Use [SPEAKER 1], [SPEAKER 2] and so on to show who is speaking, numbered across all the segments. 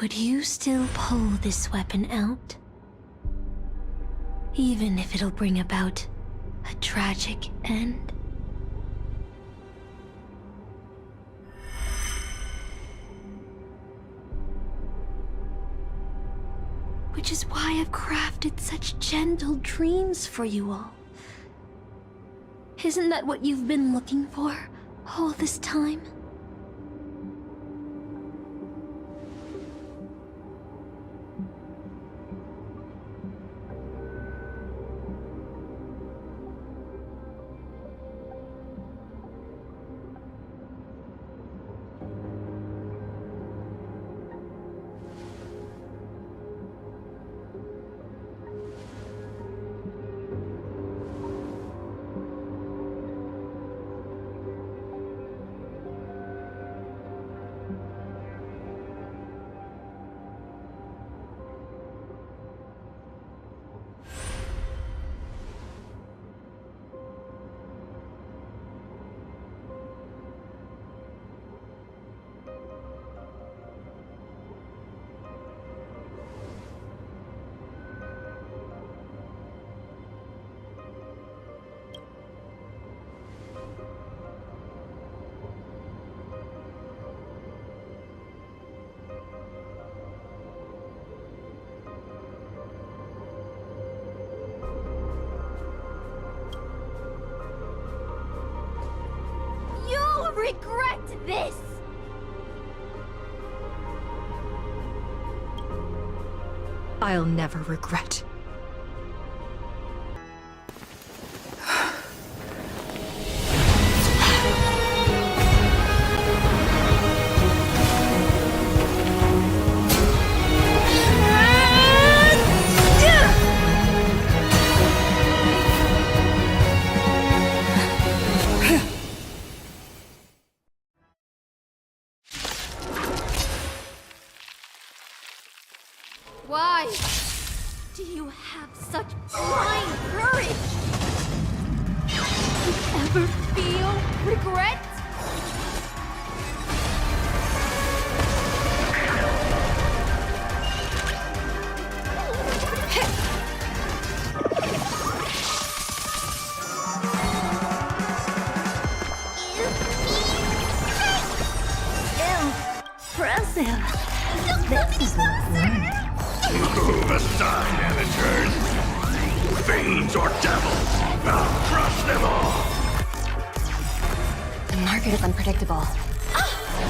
[SPEAKER 1] Would you still pull this weapon out? Even if it'll bring about a tragic end? Which is why I've crafted such gentle dreams for you all. Isn't that what you've been looking for all this time? Regret this!
[SPEAKER 2] I'll never regret.
[SPEAKER 1] Why do you have such blind courage? Do you ever feel regret? Impressive. This is learning.
[SPEAKER 3] Move aside, amateurs! Fiends or devils! I'll crush them all!
[SPEAKER 2] The market is unpredictable.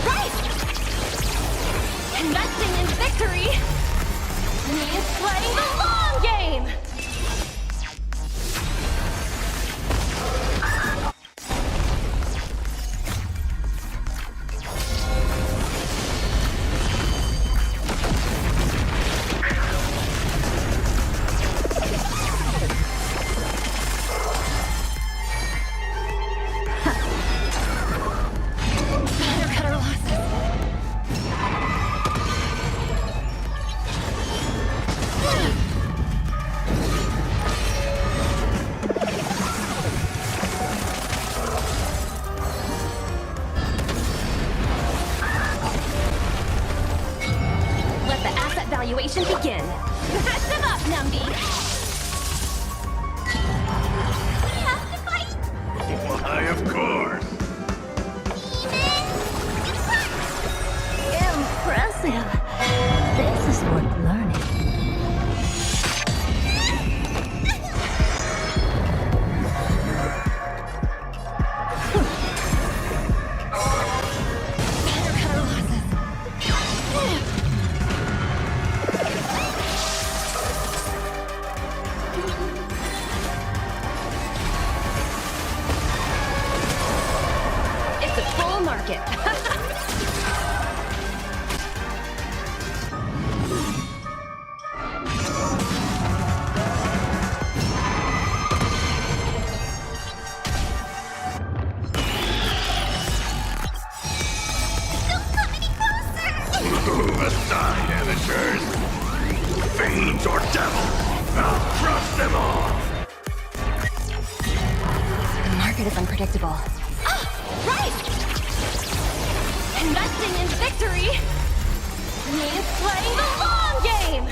[SPEAKER 1] Right! Investing in victory means playing the long game!
[SPEAKER 2] Evaluation begin.
[SPEAKER 1] Patch them up, Numby! We have to fight!
[SPEAKER 3] Why, of course!
[SPEAKER 1] Impressive! This is worth learning.
[SPEAKER 2] Market.
[SPEAKER 3] Move aside, amateurs! Fiends or devils! I'll crush them all!
[SPEAKER 2] The market is unpredictable.
[SPEAKER 1] Right! Investing in victory
[SPEAKER 2] He's playing the long game!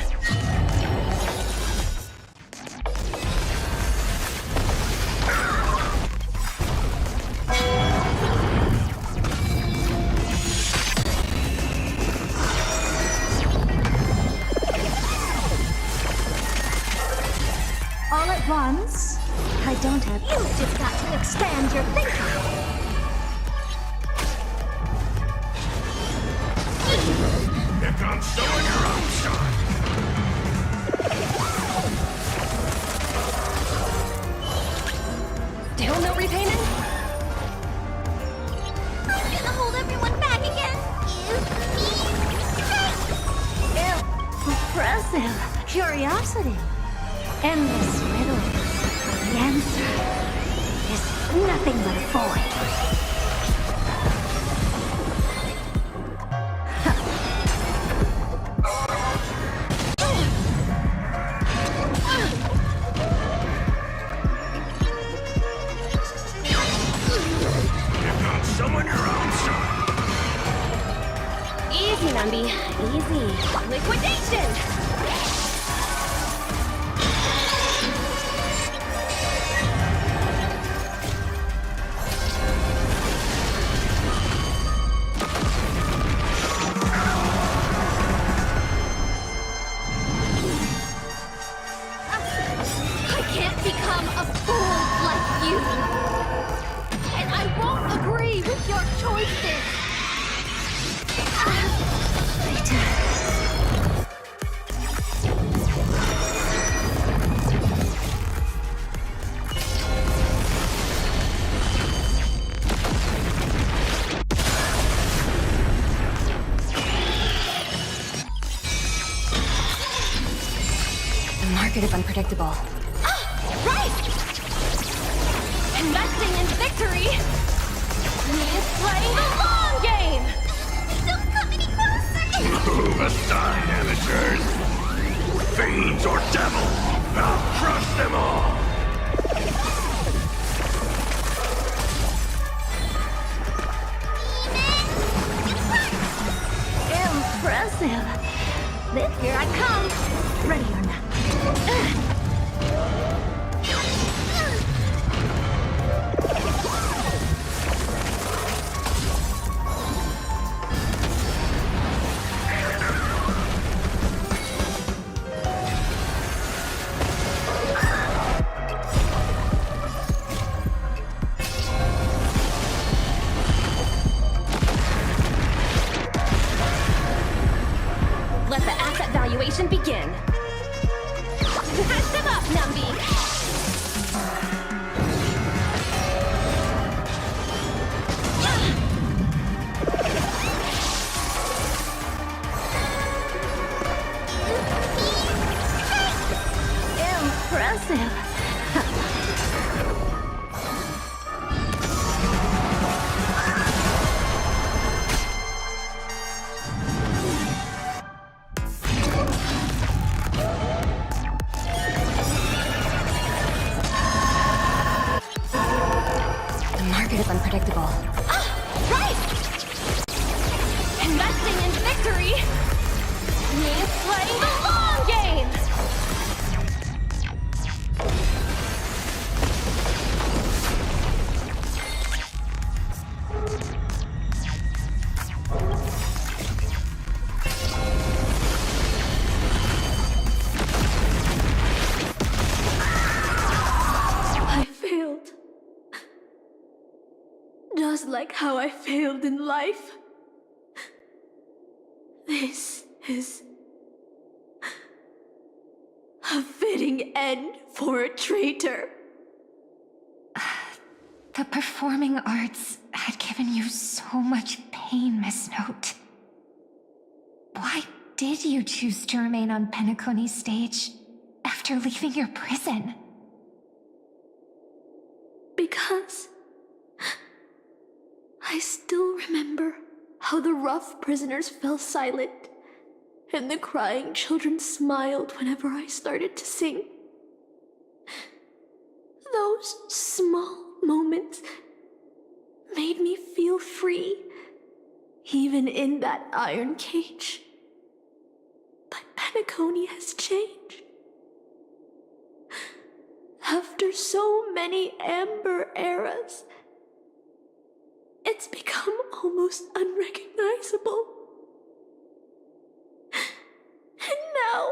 [SPEAKER 1] All at once? I don't have.
[SPEAKER 2] You've just got to expand your thinking.
[SPEAKER 3] Here comes someone your own shot.
[SPEAKER 2] Still no repainting?
[SPEAKER 1] I'm gonna hold everyone back again. Impressive. Curiosity. Endless riddle. The answer is nothing but a void.
[SPEAKER 3] Here comes someone your own shot.
[SPEAKER 2] Easy, Numby. Easy. Liquidation!
[SPEAKER 1] I can't become a fool like you. And I won't agree with your choices.
[SPEAKER 2] The market is unpredictable.
[SPEAKER 1] Right! Investing in victory means playing the long game! Don't come any closer!
[SPEAKER 3] Move aside, amateurs. Fiends or devils, I'll crush them all.
[SPEAKER 1] Impressive. Here I come. Ready or not.
[SPEAKER 2] Let the asset valuation begin.
[SPEAKER 1] Catch them up, Numby! Impressive.
[SPEAKER 2] The market is unpredictable.
[SPEAKER 1] Right! Investing in victory means playing the long game! I failed. Just like how I failed in life. This is a fitting end for a traitor.
[SPEAKER 4] The performing arts had given you so much pain, Miss Note. Why did you choose to remain on Penacony's stage after leaving your prison?
[SPEAKER 1] Because I still remember how the rough prisoners fell silent and the crying children smiled whenever I started to sing. Those small moments made me feel free, even in that iron cage. Penacony has changed. After so many Amber eras, it's become almost unrecognizable. And now,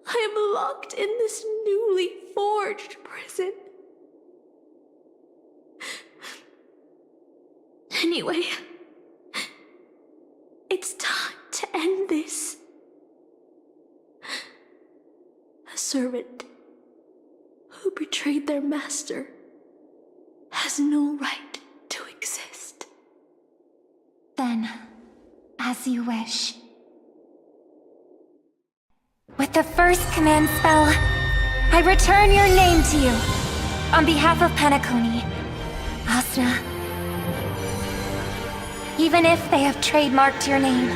[SPEAKER 1] I am locked in this newly forged prison. Anyway, it's time to end this. A servant who betrayed their master has no right to exist.
[SPEAKER 4] Then, as you wish. With the first command spell, I return your name to you. On behalf of Penacony, Asuna. Even if they have trademarked your name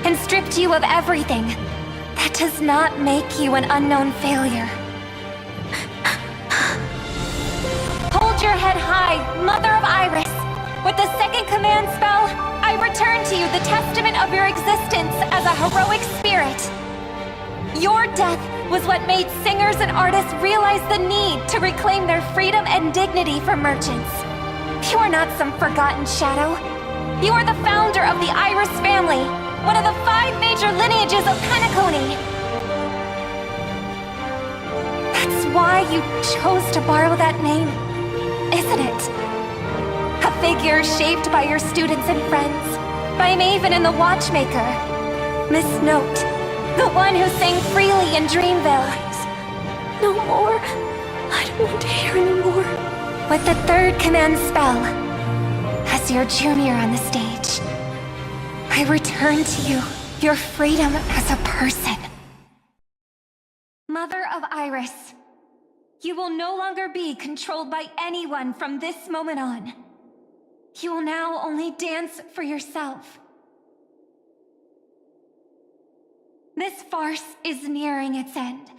[SPEAKER 4] and stripped you of everything, that does not make you an unknown failure. Hold your head high, Mother of Iris. With the second command spell, I return to you the testament of your existence as a heroic spirit. Your death was what made singers and artists realize the need to reclaim their freedom and dignity for merchants. You are not some forgotten shadow. You are the founder of the Iris family, one of the 5 major lineages of Penacony. That's why you chose to borrow that name, isn't it? A figure shaped by your students and friends, by Maven and the Watchmaker, Miss Note, the one who sang freely in Dreamville.
[SPEAKER 1] Please, no more. I don't want to hear anymore.
[SPEAKER 4] With the third command spell, as your junior on the stage, I return to you your freedom as a person. Mother of Iris, you will no longer be controlled by anyone from this moment on. You will now only dance for yourself. This farce is nearing its end,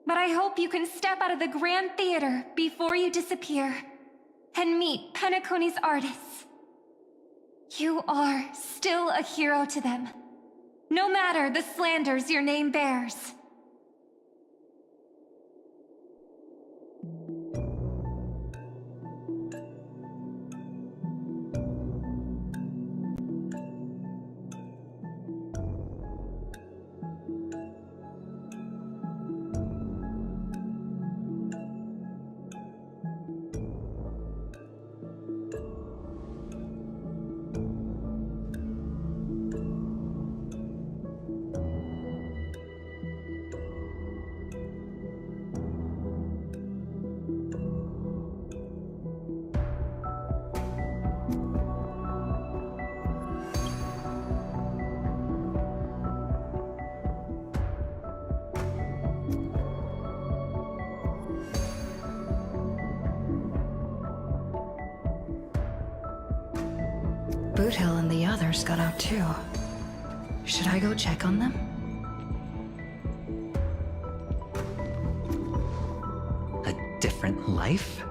[SPEAKER 4] but I hope you can step out of the Grand Theater before you disappear and meet Penacony's artists. You are still a hero to them, no matter the slanders your name bears.
[SPEAKER 5] Boothill and the others got out too. Should I go check on them?
[SPEAKER 6] A different life?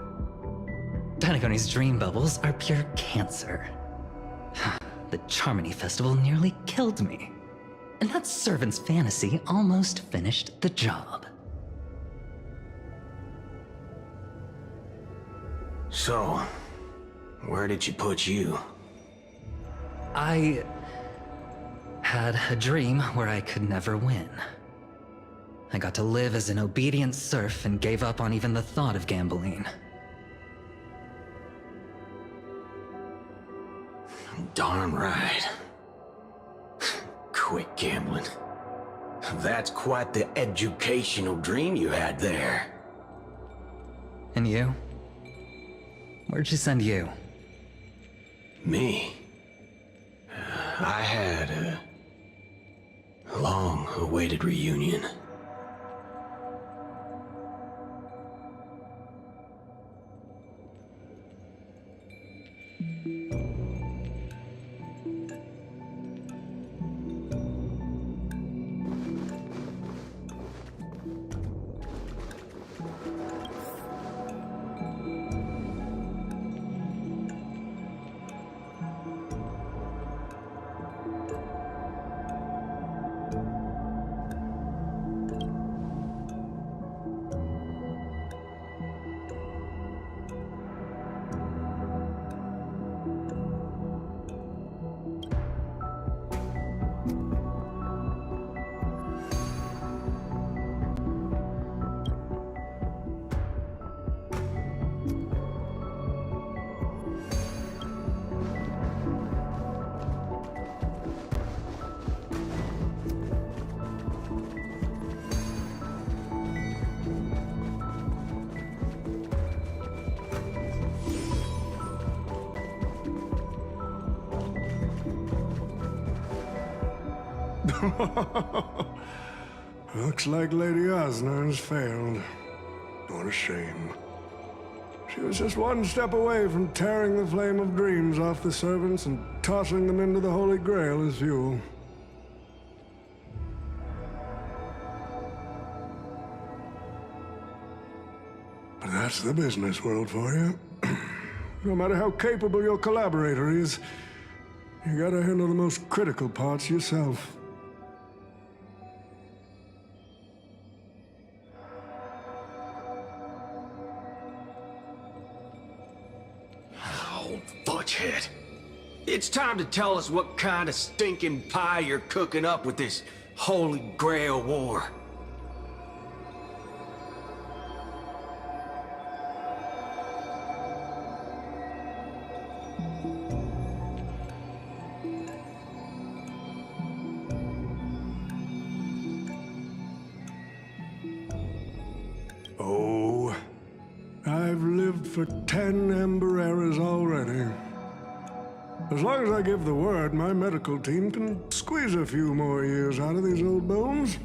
[SPEAKER 6] Penacony's dream bubbles are pure cancer. The Charmony Festival nearly killed me. And that servant's fantasy almost finished the job.
[SPEAKER 3] So, where did she put you?
[SPEAKER 6] I had a dream where I could never win. I got to live as an obedient serf and gave up on even the thought of gambling.
[SPEAKER 3] Darn right. Quit gambling. That's quite the educational dream you had there.
[SPEAKER 6] And you? Where'd she send you?
[SPEAKER 3] Me? I had a long-awaited reunion.
[SPEAKER 7] Looks like Lady Osner has failed. What a shame. She was just one step away from tearing the flame of dreams off the servants and tossing them into the Holy Grail as fuel. But that's the business world for you. No matter how capable your collaborator is, you gotta handle the most critical parts yourself.
[SPEAKER 3] Oh, fudgehead. It's time to tell us what kind of stinking pie you're cooking up with this Holy Grail war.
[SPEAKER 7] Oh, I've lived for 10 Ember eras already. As long as I give the word, my medical team can squeeze a few more years out of these old bones.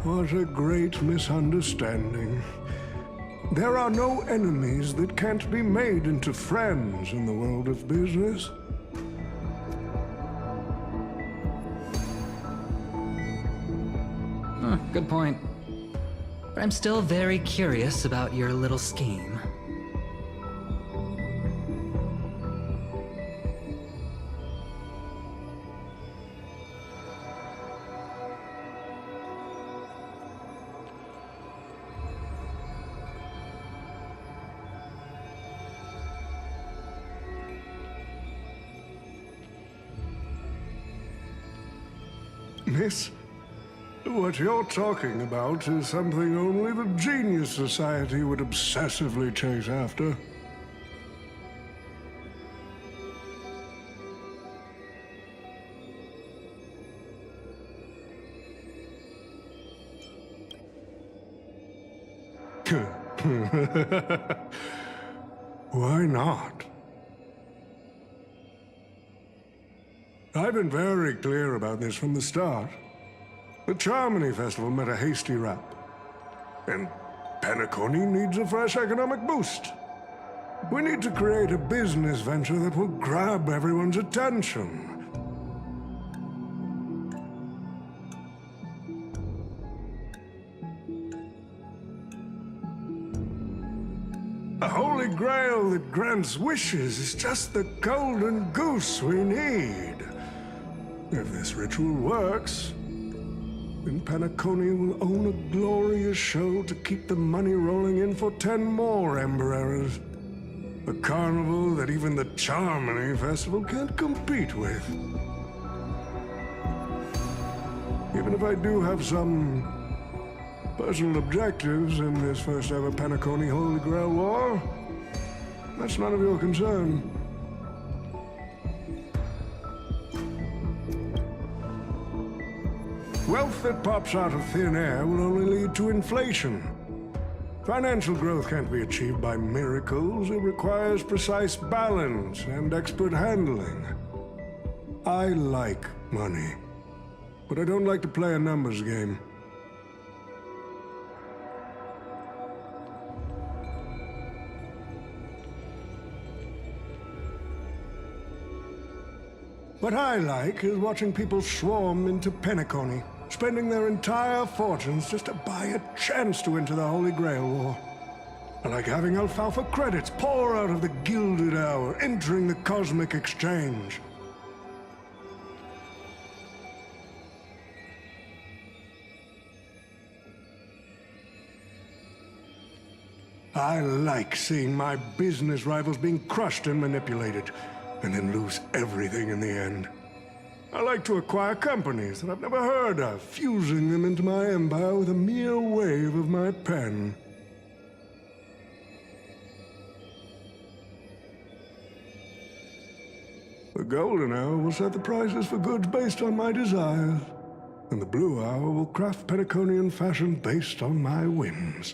[SPEAKER 7] What a great misunderstanding. There are no enemies that can't be made into friends in the world of business.
[SPEAKER 6] Good point. But I'm still very curious about your little scheme.
[SPEAKER 7] Miss, what you're talking about is something only the Genius Society would obsessively chase after. Why not? I've been very clear about this from the start. The Charmony Festival met a hasty rap. And Penacony needs a fresh economic boost. We need to create a business venture that will grab everyone's attention. A holy grail that grants wishes is just the golden goose we need. If this ritual works, then Penacony will own a glorious show to keep the money rolling in for 10 more Ember eras. A carnival that even the Charmony Festival can't compete with. Even if I do have some personal objectives in this first ever Penacony Holy Grail War, that's none of your concern. Wealth that pops out of thin air will only lead to inflation. Financial growth can't be achieved by miracles. It requires precise balance and expert handling. I like money, but I don't like to play a numbers game. What I like is watching people swarm into Penacony, spending their entire fortunes just to buy a chance to enter the Holy Grail War. I like having alfalfa credits pour out of the Gilded Hour, entering the Cosmic Exchange. I like seeing my business rivals being crushed and manipulated, and then lose everything in the end. I like to acquire companies that I've never heard of, fusing them into my empire with a mere wave of my pen. The golden hour will set the prices for goods based on my desires, and the blue hour will craft Penaconian fashion based on my whims.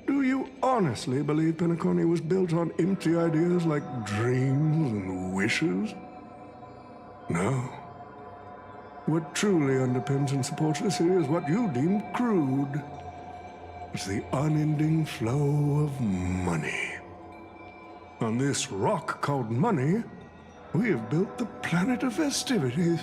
[SPEAKER 7] Do you honestly believe Penacony was built on empty ideas like dreams and wishes? No. What truly underpins and supports the city is what you deem crude. It's the unending flow of money. On this rock called money, we have built the planet of festivities.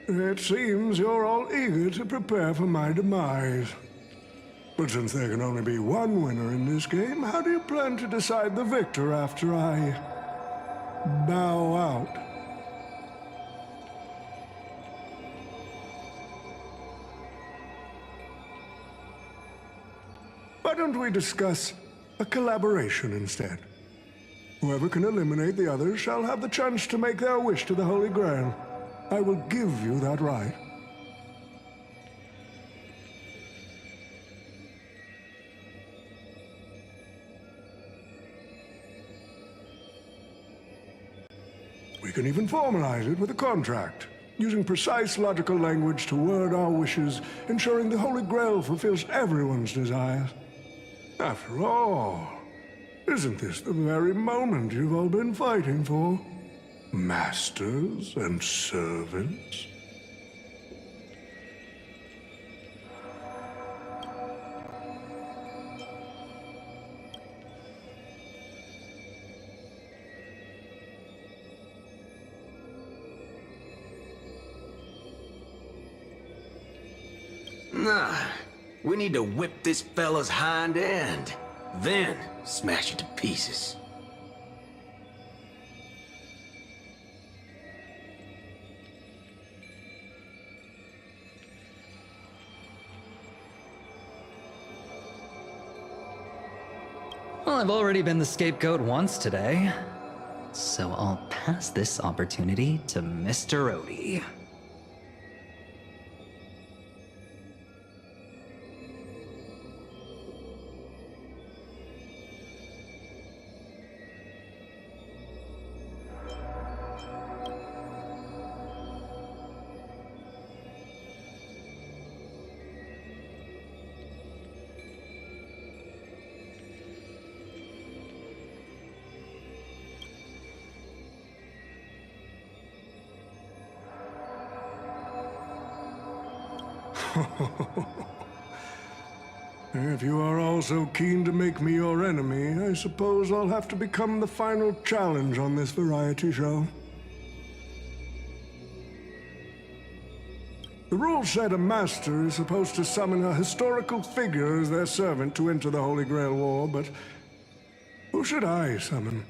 [SPEAKER 7] It seems you're all eager to prepare for my demise. But since there can only be one winner in this game, how do you plan to decide the victor after I bow out? Why don't we discuss a collaboration instead? Whoever can eliminate the others shall have the chance to make their wish to the Holy Grail. I will give you that right. We can even formalize it with a contract, using precise logical language to word our wishes, ensuring the Holy Grail fulfills everyone's desires. After all, isn't this the very moment you've all been fighting for? Masters and servants?
[SPEAKER 3] Nah, we need to whip this fella's hind end, then smash it to pieces.
[SPEAKER 6] Well, I've already been the scapegoat once today, so I'll pass this opportunity to Mr. Odie.
[SPEAKER 7] If you are all so keen to make me your enemy, I suppose I'll have to become the final challenge on this variety show. The rules said a master is supposed to summon a historical figure as their servant to enter the Holy Grail War, but who should I summon?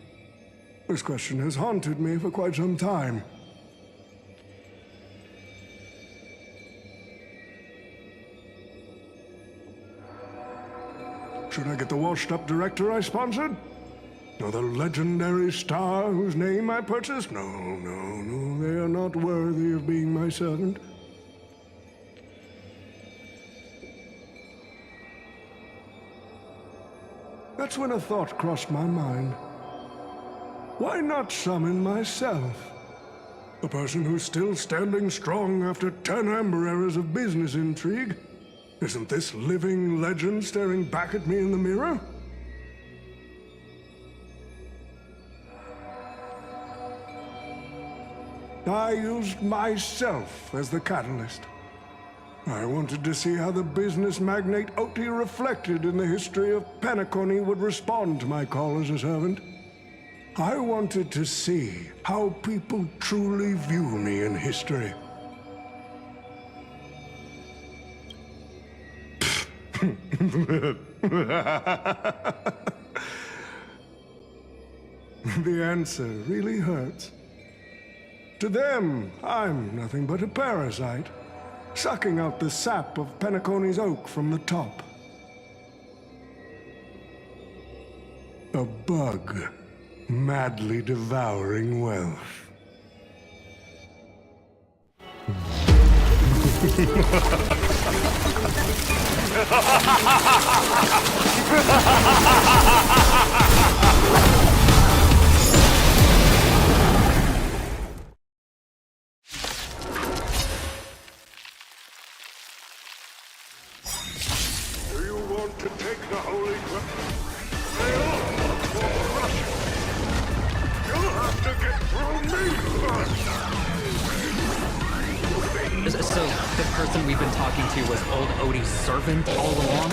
[SPEAKER 7] This question has haunted me for quite some time. Should I get the washed-up director I sponsored? Or the legendary star whose name I purchased? No, they are not worthy of being my servant. That's when a thought crossed my mind. Why not summon myself? A person who's still standing strong after 10 amber eras of business intrigue. Isn't this living legend staring back at me in the mirror? I used myself as the catalyst. I wanted to see how the business magnate Oti reflected in the history of Penacony would respond to my call as a servant. I wanted to see how people truly view me in history. The answer really hurts. To them, I'm nothing but a parasite, sucking out the sap of Penacony's oak from the top. A bug, madly devouring wealth. Do you want to take the Holy Grail or crush it? You'll have to get through me first.
[SPEAKER 6] So, the person we've been talking to was old Odie's servant all along?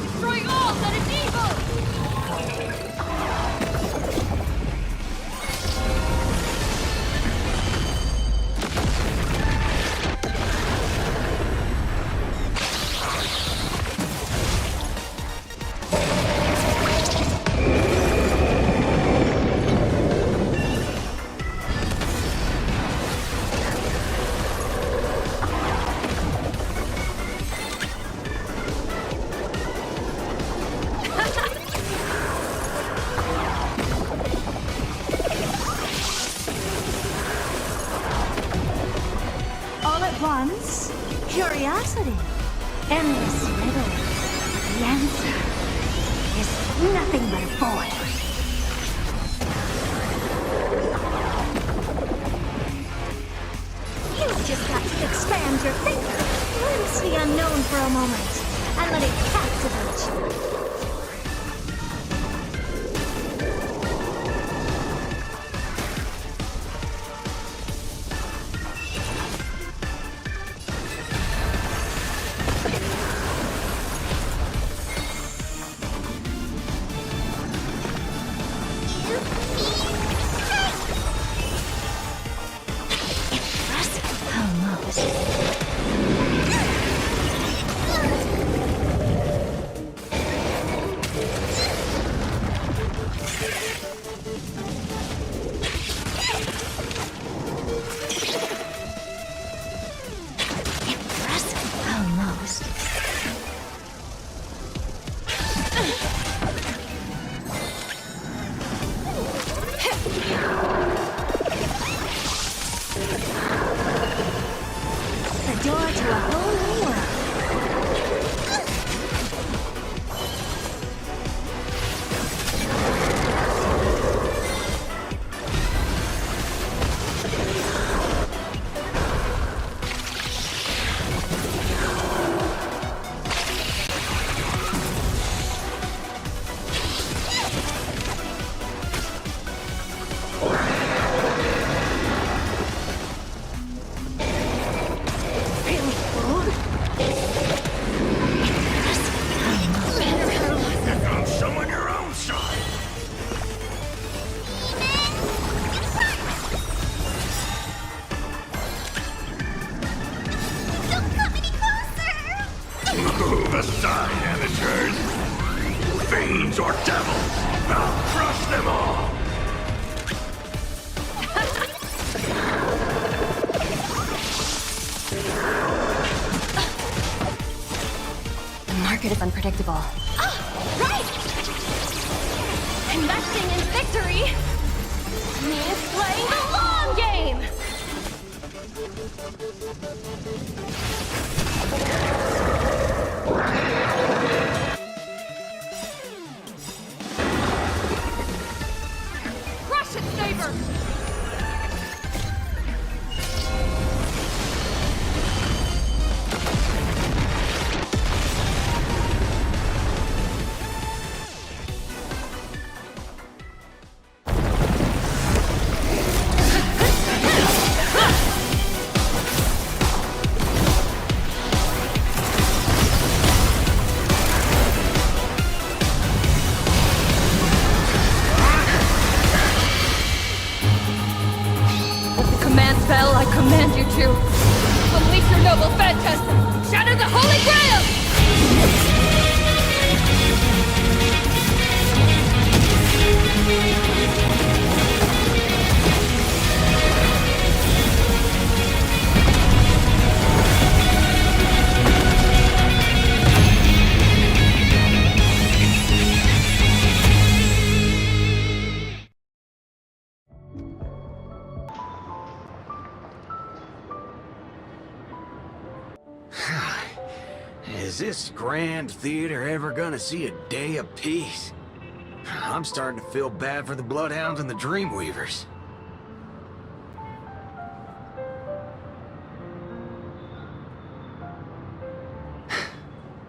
[SPEAKER 2] Destroy all that is evil!
[SPEAKER 8] All at once? Curiosity. Endless riddle. The answer is nothing but a void. You've just got to expand your thinking, glimpse the unknown for a moment, and let it captivate you. The door to a whole new world. Really cool.
[SPEAKER 7] You found someone your own side.
[SPEAKER 2] Don't come any closer!
[SPEAKER 7] Move aside, amateurs. Fiends or devils, I'll crush them all.
[SPEAKER 8] The market is unpredictable.
[SPEAKER 2] Right! Investing in victory means playing the long game! Rush it, Saber! command you to. Unleash your noble phantasm! Shatter the Holy Grail!
[SPEAKER 3] Is this grand theater ever gonna see a day of peace? I'm starting to feel bad for the Bloodhounds and the Dreamweavers.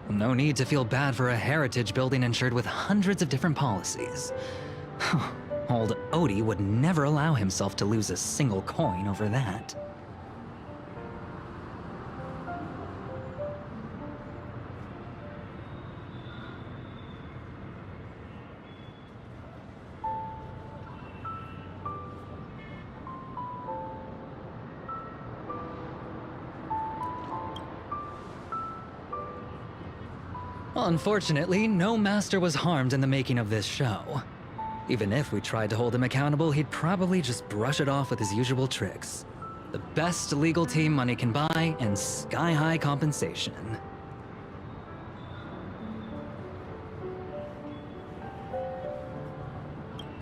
[SPEAKER 6] No need to feel bad for a heritage building insured with hundreds of different policies. Old Odie would never allow himself to lose a single coin over that. Unfortunately, no master was harmed in the making of this show. Even if we tried to hold him accountable, he'd probably just brush it off with his usual tricks. The best legal team money can buy, and sky-high compensation.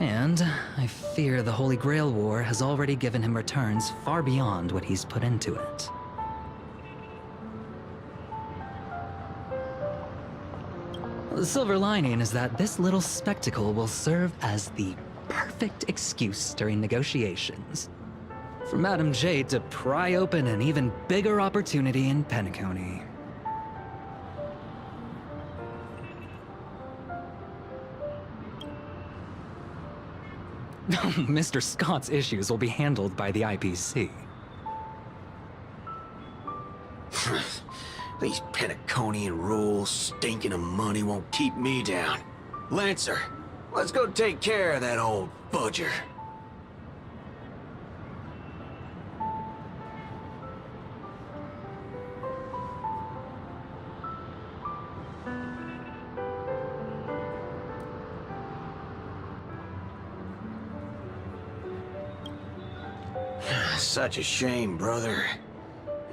[SPEAKER 6] And I fear the Holy Grail War has already given him returns far beyond what he's put into it. The silver lining is that this little spectacle will serve as the perfect excuse during negotiations for Madame Jade to pry open an even bigger opportunity in Penacony. Mr. Scott's issues will be handled by the IPC.
[SPEAKER 3] These Penaconian rules, stinking of money, won't keep me down. Lancer, let's go take care of that old fudger. Such a shame, brother.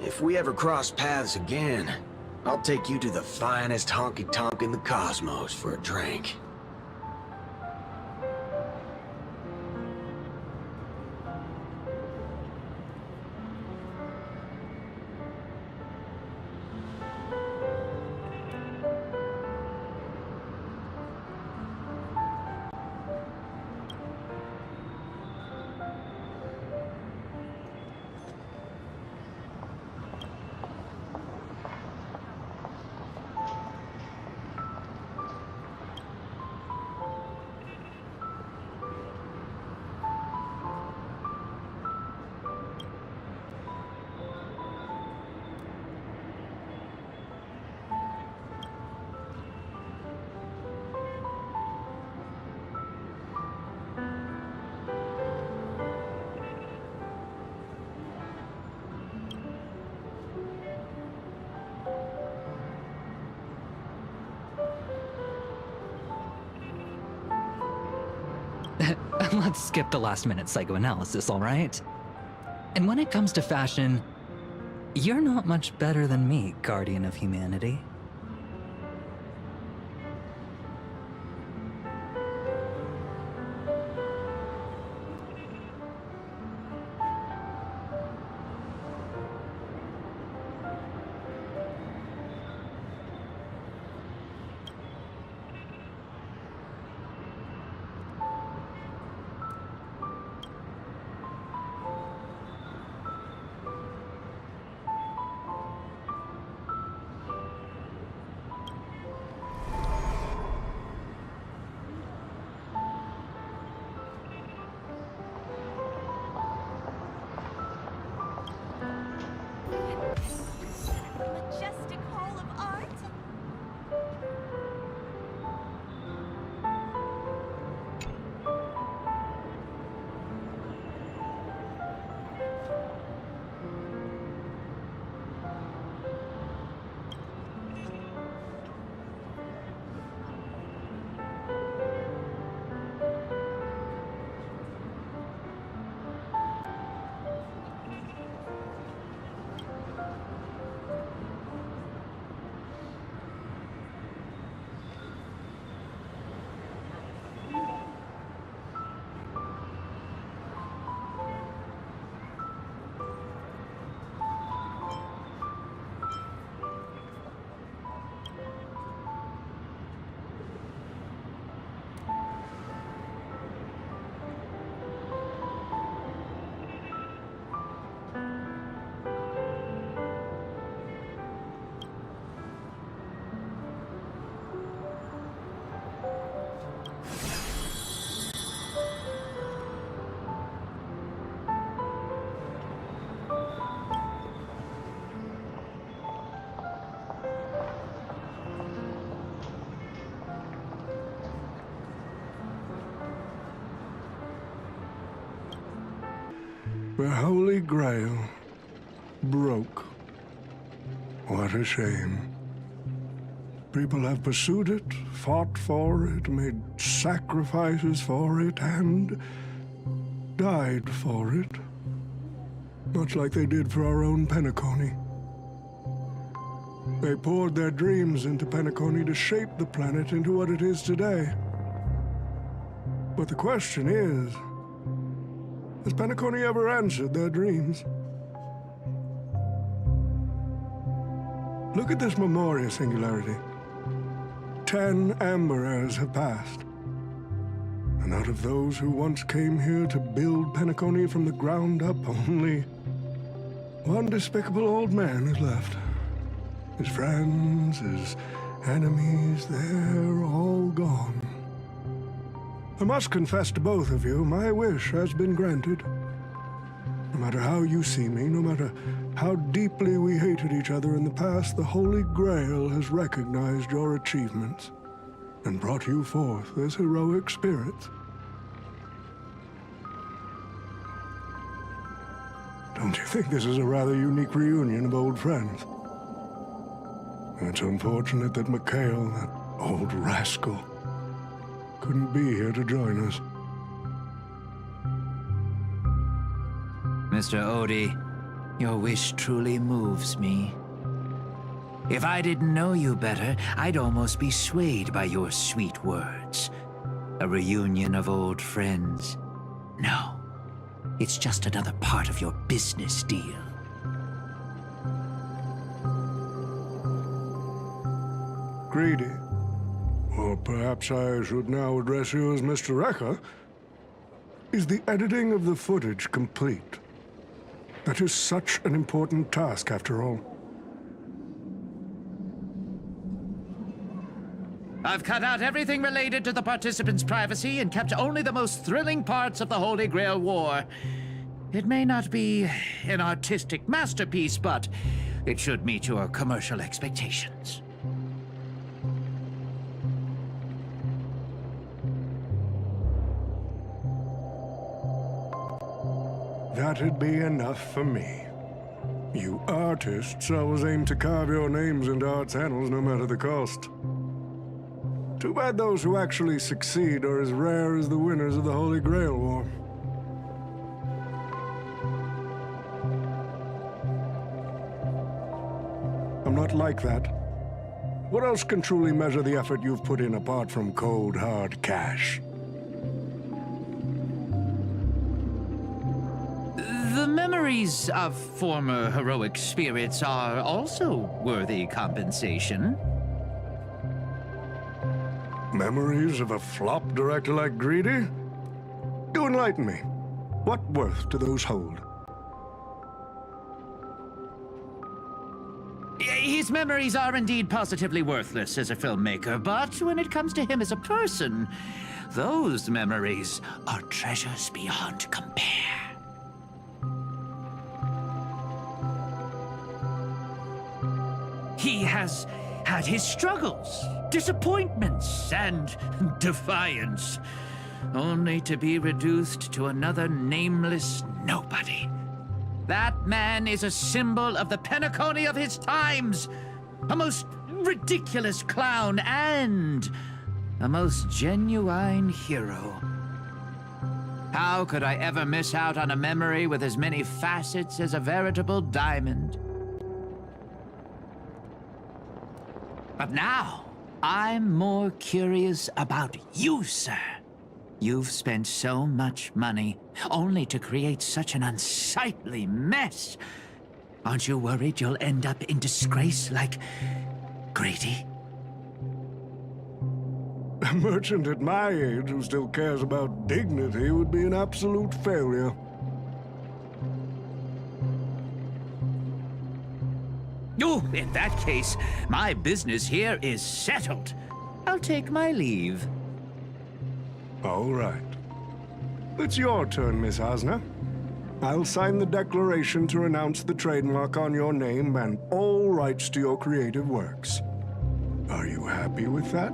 [SPEAKER 3] If we ever cross paths again, I'll take you to the finest honky-tonk in the cosmos for a drink.
[SPEAKER 6] Let's skip the last-minute psychoanalysis, all right? And when it comes to fashion, you're not much better than me, Guardian of Humanity.
[SPEAKER 7] The Holy Grail broke. What a shame. People have pursued it, fought for it, made sacrifices for it, and died for it. Much like they did for our own Penacony. They poured their dreams into Penacony to shape the planet into what it is today. But the question is, has Penacony ever answered their dreams? Look at this Memoria singularity. 10 Amber Heirs have passed. And out of those who once came here to build Penacony from the ground up, only one despicable old man is left. His friends, his enemies, they're all gone. I must confess to both of you, my wish has been granted. No matter how you see me, no matter how deeply we hated each other in the past, the Holy Grail has recognized your achievements and brought you forth as heroic spirits. Don't you think this is a rather unique reunion of old friends? It's unfortunate that Mikhail, that old rascal, couldn't be here to join us.
[SPEAKER 9] Mr. Odie, your wish truly moves me. If I didn't know you better, I'd almost be swayed by your sweet words. A reunion of old friends. No, it's just another part of your business deal.
[SPEAKER 7] Greedy. Or perhaps I should now address you as Mr. Rekka. Is the editing of the footage complete? That is such an important task, after all.
[SPEAKER 9] I've cut out everything related to the participants' privacy and kept only the most thrilling parts of the Holy Grail War. It may not be an artistic masterpiece, but it should meet your commercial expectations.
[SPEAKER 7] That'd be enough for me. You artists always aim to carve your names into art's annals no matter the cost. Too bad those who actually succeed are as rare as the winners of the Holy Grail War. I'm not like that. What else can truly measure the effort you've put in apart from cold, hard cash?
[SPEAKER 9] The memories of former heroic spirits are also worthy compensation.
[SPEAKER 7] Memories of a flop director like Greedy? Do enlighten me. What worth do those hold?
[SPEAKER 9] His memories are indeed positively worthless as a filmmaker, but when it comes to him as a person, those memories are treasures beyond compare. He has had his struggles, disappointments, and defiance, only to be reduced to another nameless nobody. That man is a symbol of the Penacony of his times, a most ridiculous clown and a most genuine hero. How could I ever miss out on a memory with as many facets as a veritable diamond? But now, I'm more curious about you, sir. You've spent so much money, only to create such an unsightly mess. Aren't you worried you'll end up in disgrace like Greedy?
[SPEAKER 7] A merchant at my age who still cares about dignity would be an absolute failure.
[SPEAKER 9] Oh, in that case, my business here is settled. I'll take my leave.
[SPEAKER 7] All right. It's your turn, Miss Hasna. I'll sign the declaration to renounce the trademark on your name and all rights to your creative works. Are you happy with that?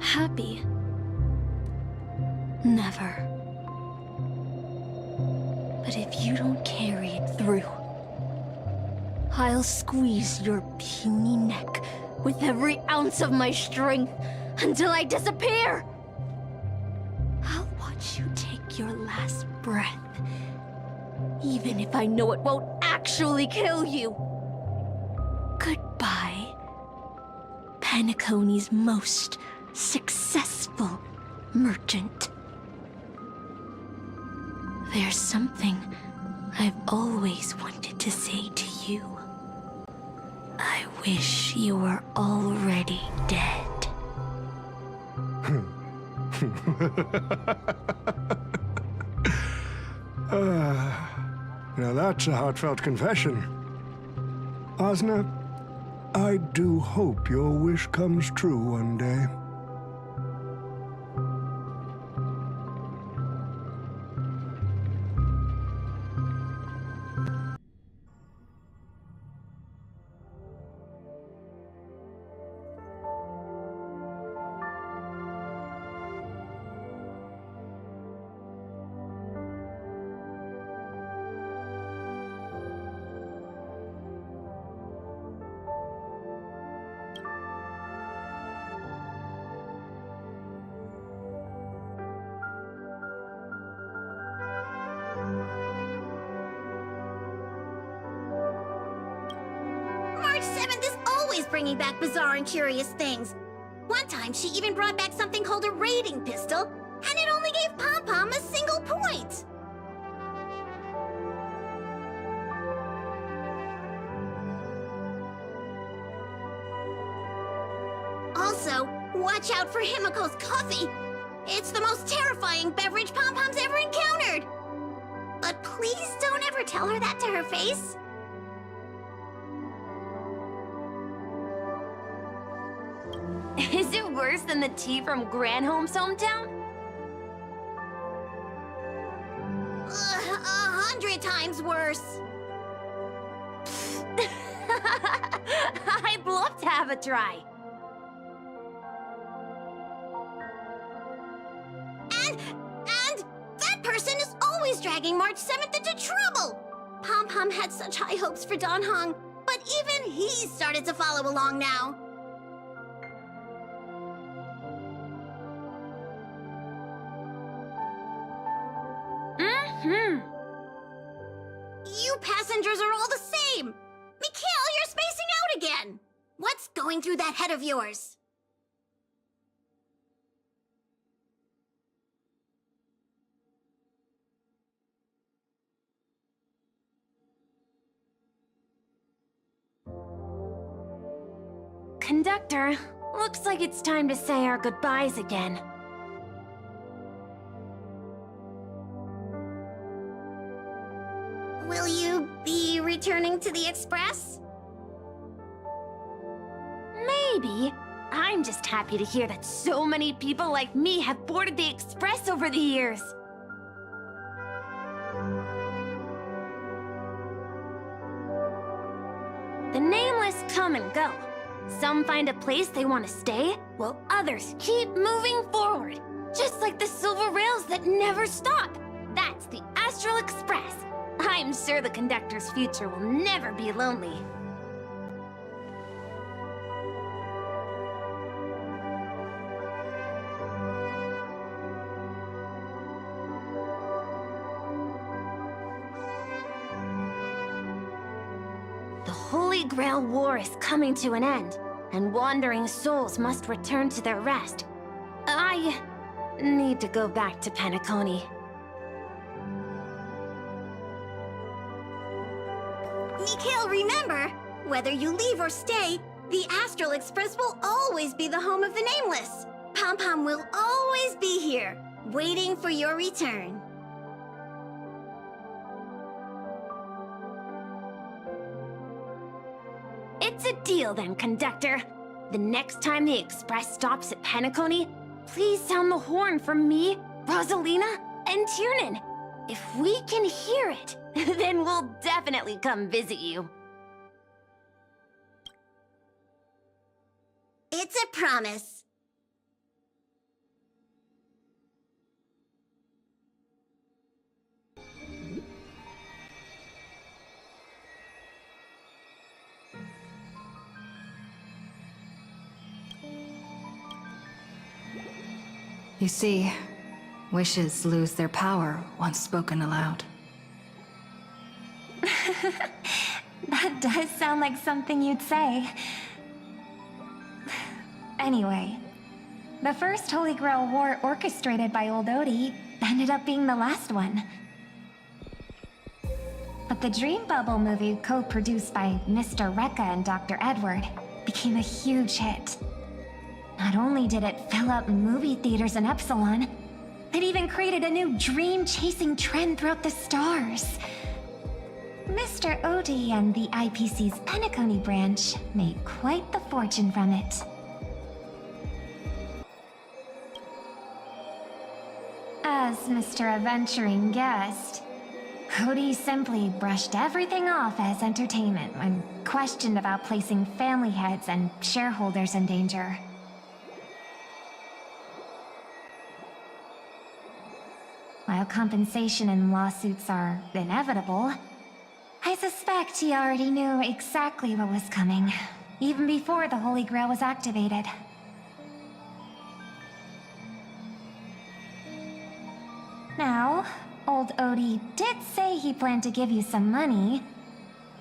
[SPEAKER 1] Happy. Never. But if you don't carry it through, I'll squeeze your puny neck with every ounce of my strength until I disappear! I'll watch you take your last breath, even if I know it won't actually kill you. Goodbye, Penacony's most successful merchant. There's something I've always wanted to say to you. I wish you were already dead.
[SPEAKER 7] Now that's a heartfelt confession. Osna, I do hope your wish comes true one day.
[SPEAKER 8] March 7th is always bringing back bizarre and curious things. One time, she even brought back something called a raiding pistol, and it only gave Pom-Pom a single point. Also, watch out for Himiko's coffee. It's the most terrifying beverage Pom-Pom's ever encountered. But please don't ever tell her that to her face.
[SPEAKER 2] Is it worse than the tea from Granholm's hometown?
[SPEAKER 8] 100 times worse.
[SPEAKER 2] I'd love to have a try.
[SPEAKER 8] And that person is always dragging March 7th into trouble. Pom-Pom had such high hopes for Don Hong, but even he started to follow along now. You passengers are all the same! Mikhail, you're spacing out again! What's going through that head of yours?
[SPEAKER 2] Conductor, looks like it's time to say our goodbyes again.
[SPEAKER 8] Will you be returning to the Express?
[SPEAKER 2] Maybe. I'm just happy to hear that so many people like me have boarded the Express over the years. The nameless come and go. Some find a place they want to stay, while others keep moving forward. Just like the silver rails that never stop. That's the Astral Express. I'm sure the conductor's future will never be lonely. The Holy Grail War is coming to an end, and wandering souls must return to their rest. I need to go back to Penacony.
[SPEAKER 8] Mikhail, remember, whether you leave or stay, the Astral Express will always be the home of the Nameless. Pom-Pom will always be here, waiting for your return.
[SPEAKER 2] It's a deal then, conductor. The next time the Express stops at Penacony, please sound the horn for me, Rosalina, and Tiernan. If we can hear it, then we'll definitely come visit you.
[SPEAKER 8] It's a promise.
[SPEAKER 5] You see, wishes lose their power once spoken aloud.
[SPEAKER 4] That does sound like something you'd say. Anyway, the first Holy Grail War orchestrated by Old Odie ended up being the last one. But the Dream Bubble movie, co-produced by Mr. Rekka and Dr. Edward, became a huge hit. Not only did it fill up movie theaters in Epsilon, it even created a new dream-chasing trend throughout the stars. Mr. Odie and the IPC's Penacony branch made quite the fortune from it. As Mr. Adventuring guessed, Odie simply brushed everything off as entertainment when questioned about placing family heads and shareholders in danger. While compensation and lawsuits are inevitable, I suspect he already knew exactly what was coming, even before the Holy Grail was activated. Now, old Odie did say he planned to give you some money,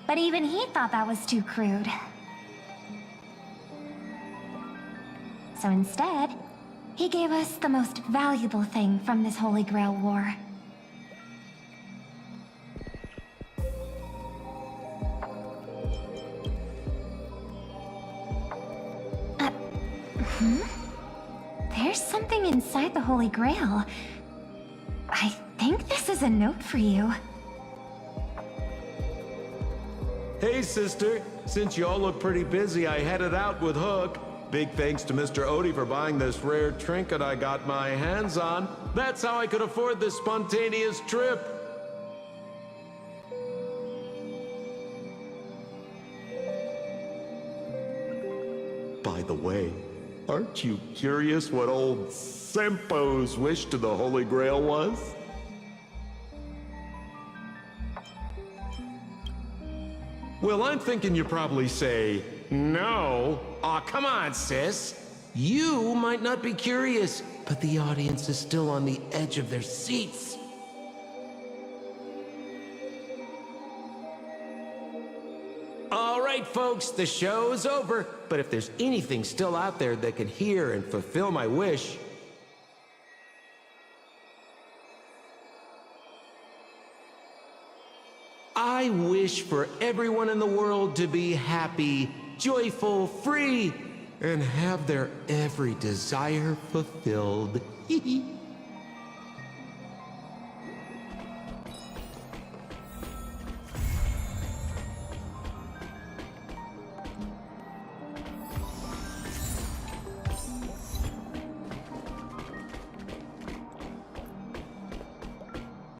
[SPEAKER 4] but even he thought that was too crude. So instead, he gave us the most valuable thing from this Holy Grail War. There's something inside the Holy Grail. I think this is a note for you.
[SPEAKER 10] Hey, sister. Since you all look pretty busy, I headed out with Hook. Big thanks to Mr. Odie for buying this rare trinket I got my hands on. That's how I could afford this spontaneous trip. By the way, aren't you curious what old Sempo's wish to the Holy Grail was? Well, I'm thinking you probably say, no. Aw, come on, sis. You might not be curious, but the audience is still on the edge of their seats. All right, folks, the show's over. But if there's anything still out there that can hear and fulfill my wish, I wish for everyone in the world to be happy, joyful, free, and have their every desire fulfilled. Hee hee.